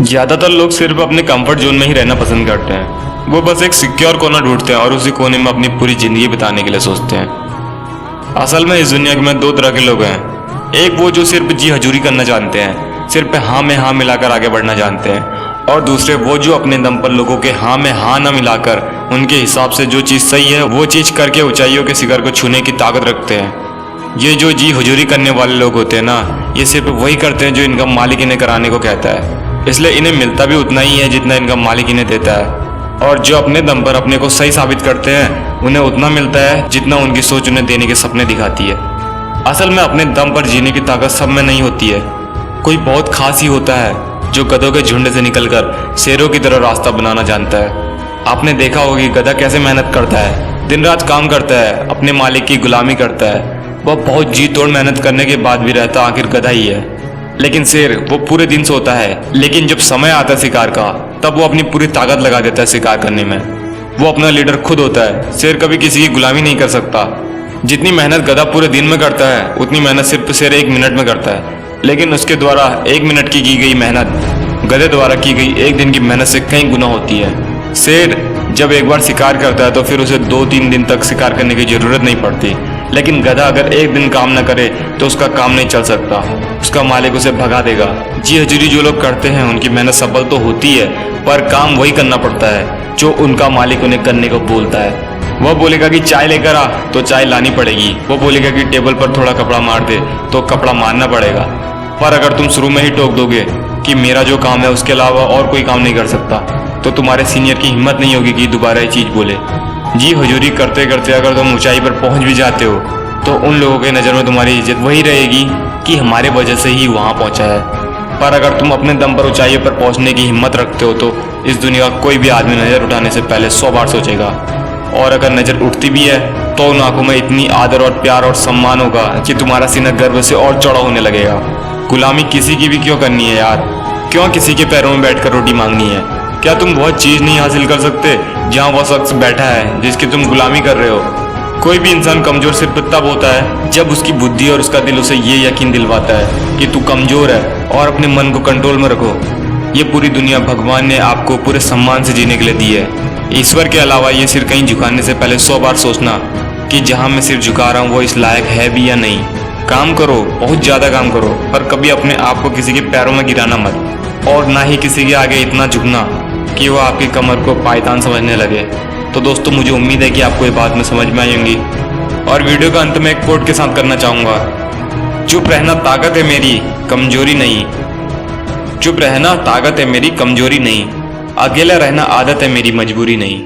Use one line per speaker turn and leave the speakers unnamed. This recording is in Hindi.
ज्यादातर लोग सिर्फ अपने कंफर्ट जोन में ही रहना पसंद करते हैं। वो बस एक सिक्योर कोना ढूंढते हैं और उसी कोने में अपनी पूरी जिंदगी बिताने के लिए सोचते हैं। असल में इस दुनिया में दो तरह के लोग हैं। एक वो जो सिर्फ जी हजूरी करना जानते हैं, सिर्फ हाँ में हाँ मिलाकर आगे बढ़ना जानते हैं, और दूसरे वो जो अपने दम पर लोगों के हाँ में हाँ न मिलाकर उनके हिसाब से जो चीज़ सही है वो चीज़ करके ऊंचाइयों के शिखर को छूने की ताकत रखते हैं। ये जो जी हजूरी करने वाले लोग होते हैं ना, ये सिर्फ वही करते हैं जो इनका मालिक इन्हें कराने को कहता है, इसलिए इन्हें मिलता भी उतना ही है जितना इनका मालिक इन्हें देता है। और जो अपने दम पर अपने को सही साबित करते हैं, उन्हें उतना मिलता है जितना उनकी सोच उन्हें देने के सपने दिखाती है। असल में अपने दम पर जीने की ताकत सब में नहीं होती है। कोई बहुत खास ही होता है जो गधों के झुंड से निकलकर शेरों की तरह रास्ता बनाना जानता है। आपने देखा होगा कि गधा कैसे मेहनत करता है, दिन रात काम करता है, अपने मालिक की गुलामी करता है। वह बहुत जी तोड़ मेहनत करने के बाद भी रहता आखिर गधा ही है। लेकिन शेर वो पूरे दिन सोता है, लेकिन जब समय आता है शिकार का, तब वो अपनी पूरी ताकत लगा देता है शिकार करने में। वो अपना लीडर खुद होता है। शेर कभी किसी की गुलामी नहीं कर सकता। जितनी मेहनत गधा पूरे दिन में करता है, उतनी मेहनत सिर्फ शेर 1 मिनट में करता है। लेकिन उसके द्वारा 1 मिनट की गई मेहनत गधे द्वारा की गई 1 दिन की मेहनत से कई गुना होती है। शेर जब एक बार शिकार करता है तो फिर उसे 2-3 दिन तक शिकार करने की जरूरत नहीं पड़ती। लेकिन गधा अगर 1 दिन काम न करे तो उसका काम नहीं चल सकता, उसका मालिक उसे भगा देगा। जी हजूरी जो लोग करते हैं उनकी मेहनत सफल तो होती है, पर काम वही करना पड़ता है जो उनका मालिक उन्हें करने को बोलता है। वह बोलेगा कि चाय लेकर आ तो चाय लानी पड़ेगी, वो बोलेगा कि टेबल पर थोड़ा कपड़ा मार दे तो कपड़ा मारना पड़ेगा। पर अगर तुम शुरू में ही टोक दोगे कि मेरा जो काम है उसके अलावा और कोई काम नहीं कर सकता, तो तुम्हारे सीनियर की हिम्मत नहीं होगी कि दोबारा ये चीज़ बोले। जी हजूरी करते करते अगर तुम ऊंचाई पर पहुंच भी जाते हो तो उन लोगों के नज़र में तुम्हारी इज्जत वही रहेगी कि हमारे वजह से ही वहां पहुंचा है। पर अगर तुम अपने दम पर ऊंचाई पर पहुंचने की हिम्मत रखते हो तो इस दुनिया का कोई भी आदमी नज़र उठाने से पहले 100 बार सोचेगा। और अगर नज़र उठती भी है तो उन आंखों में इतनी आदर और प्यार और सम्मान होगा कि तुम्हारा सीना गर्व से और चौड़ा होने लगेगा। गुलामी किसी की भी क्यों करनी है यार? क्यों किसी के पैरों में बैठकर रोटी मांगनी है? क्या तुम बहुत चीज़ नहीं हासिल कर सकते जहाँ वह शख्स बैठा है जिसकी तुम गुलामी कर रहे हो? कोई भी इंसान कमजोर सिर्फ तब होता है जब उसकी बुद्धि और उसका दिल उसे ये यकीन दिलवाता है कि तू कमजोर है और अपने मन को कंट्रोल में रखो। ये पूरी दुनिया भगवान ने आपको पूरे सम्मान से जीने के लिए दी है। ईश्वर के अलावा ये सिर कहीं झुकाने से पहले 100 बार सोचना कि जहाँ मैं सिर झुका रहा हूँ वो इस लायक है भी या नहीं। काम करो, बहुत ज़्यादा काम करो, पर कभी अपने आप को किसी के पैरों में गिराना मत, और ना ही किसी के आगे इतना झुकना कि वो आपकी कमर को पायतान समझने लगे। तो दोस्तों, मुझे उम्मीद है कि आपको ये बात में समझ में आई होंगी। और वीडियो का अंत में एक कोट के साथ करना चाहूँगा, चुप रहना ताकत है मेरी, कमजोरी नहीं। चुप रहना ताकत है मेरी, कमजोरी नहीं। अकेला रहना आदत है मेरी, मजबूरी नहीं।